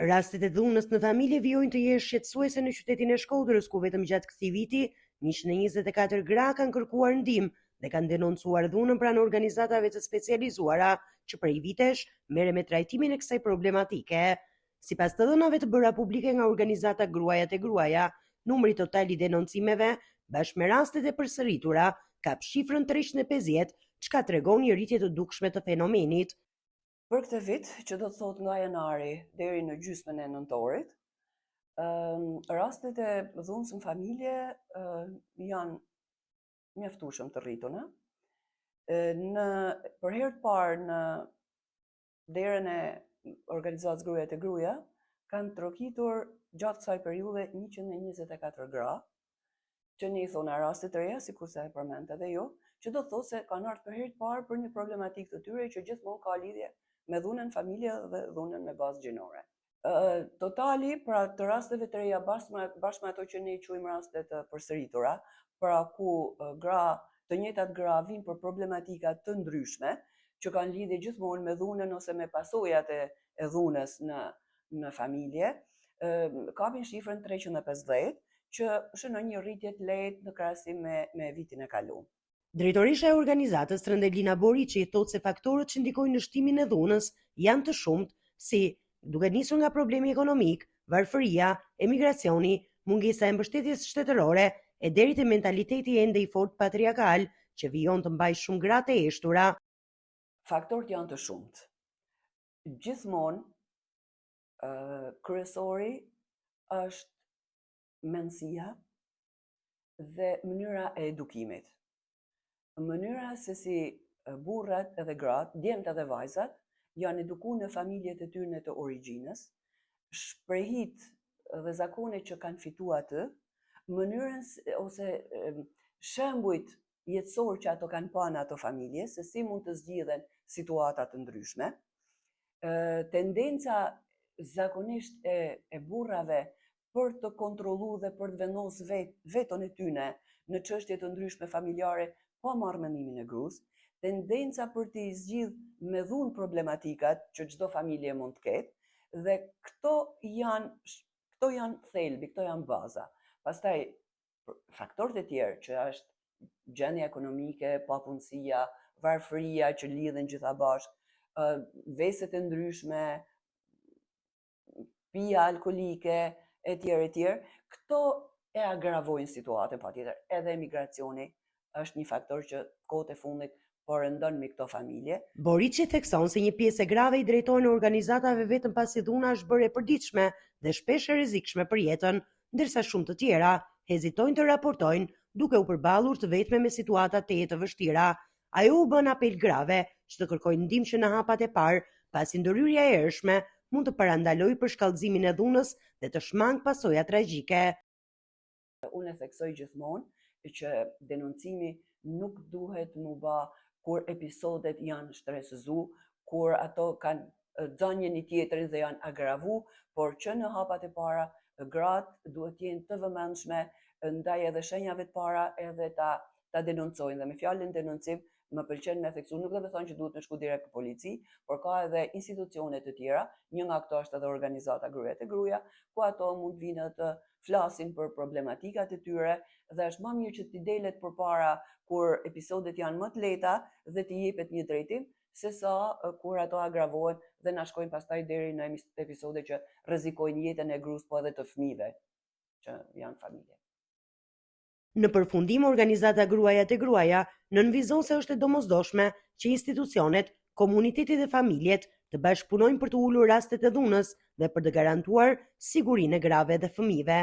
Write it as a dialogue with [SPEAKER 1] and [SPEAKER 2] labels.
[SPEAKER 1] Rastet e dhunës në familje vijojnë të jenë shqetësuese në qytetin e Shkodrës, ku vetëm gjatë këtij viti 124 gra kanë kërkuar ndihmë dhe kanë denoncuar dhunën pranë organizatave të specializuara që prej vitesh merren me trajtimin e kësaj problematike. Sipas të dhënave të bëra publike nga organizata Gruaja te Gruaja, numri total i denoncimeve bashkë me rastet e përsëritura kap shifrën 350, çka tregon një rritje të dukshme të fenomenit.
[SPEAKER 2] Për këtë vit, që do të thot nga janari deri në gjysmën e nëntorit, rastet e dhunës në familje janë mjaftueshëm të rrituna. Për herë të parë në derën e organizatës Gruaja te Gruaja kanë trokitur gjatë kësaj periudhe 124 gra, që ne i thona raste të reja, sikur se e përmendët edhe ju, që do të thotë se kanë ardhur për herë të parë për një problematikë të tyre që gjithmonë ka lidhje me dhunën familje dhe dhunën me bazë gjinore. Totali, pra të rasteve të reja bashkë me ato që ne i quajmë raste të përsëritura, pra ku të njëjtat gra vinë për problematika të ndryshme, që kanë lidhje gjithmonë me dhunën ose me pasojat e dhunës në familje, kapin shifrën 350, që shënon një rritje të lehtë në krahasim me vitin e kaluar.
[SPEAKER 1] Drejtorisha e organizatës Trëndelina Boriçi thotë se faktorët që ndikojnë në shtimin e dhunës janë të shumtë, si duke nisur nga problemi ekonomik, varfëria, emigracioni, mungesa e mbështetjes shtetërore e deri te mentaliteti ende i fortë patriarkal që vijon të mbajë shumë gra të eshtura.
[SPEAKER 2] Faktorët janë të shumtë. Gjithmonë kryesori është mendësia dhe mënyra e edukimit. Mënyra se si burrat edhe gratë, djemtë edhe vajzat, janë edukuar në familjet e tyre të origjinës, shprehit dhe zakonet që kanë fituar atë, mënyrën ose shembujt jetësor që ato kanë pa në ato familje, se si mund të zgjidhen situata të ndryshme. Tendenca zakonisht e burrave për të kontrolluar dhe për të vendosur veton e tyre në çështje të ndryshme familjare pa marrë mendimin e gruas, tendenca për të zgjidh me dhunë problematikat që çdo familje mund të ketë, dhe këto janë thelbi, këto janë baza. Pastaj faktorët e tjerë që është gjendja ekonomike, papunësia, varfëria që lidhen gjitha bashkë, veset e ndryshme, pija alkolike, etj. Këto e agravojnë situatën patjetër. Edhe emigracioni është një faktor që kohët e fundit po rëndon me këto familje.
[SPEAKER 1] Boriçi thekson se një pjesë e grave i drejtohen organizatave vetëm pasi dhuna është bërë e përditshme dhe shpesh e rrezikshme për jetën, ndërsa shumë të tjera hezitojnë të raportojnë duke u përballur të vetme me situata të vështira. Ajo u bën apel grave që të kërkojnë ndihmë që në hapat e parë, pasi ndërhyrja e ershme mund të parandalojë për shkallëzimin e dhunës dhe të shmangë pasoja tragjike.
[SPEAKER 2] Unë theksoj gjithmonë që denoncimi nuk duhet mu bë kur episodet janë shtresëzu, kur ato kanë dzënë një tjetrin dhe janë agravu, por që në hapat e para gratë duhet të jenë të vëmendshme ndaj edhe shenjave të para edhe ta denoncojnë. Dhe me fjalën denoncim më pëlqen me theksu, nuk do të thonë që duhet të shku direkt në polici, por ka edhe institucione të tjera, një nga këto është edhe organizata Gruaja te Gruaja, ku ato mund vinë të flasin për problematikat e tyre, dhe është më mirë që t'i delet përpara kur episodet janë më të lehta dhe t'i jepet një drejtim, sesa kur ato agravohen dhe na shkojnë pastaj deri në episode që rrezikojnë jetën e gruas po edhe të fëmijëve që janë familje.
[SPEAKER 1] Në përfundim, organizata Gruaja te Gruaja nënvizon se është e domosdoshme që institucionet, komuniteti dhe familjet të bashkëpunojnë për të ulur rastet e dhunës dhe për të garantuar sigurinë e grave dhe fëmijëve.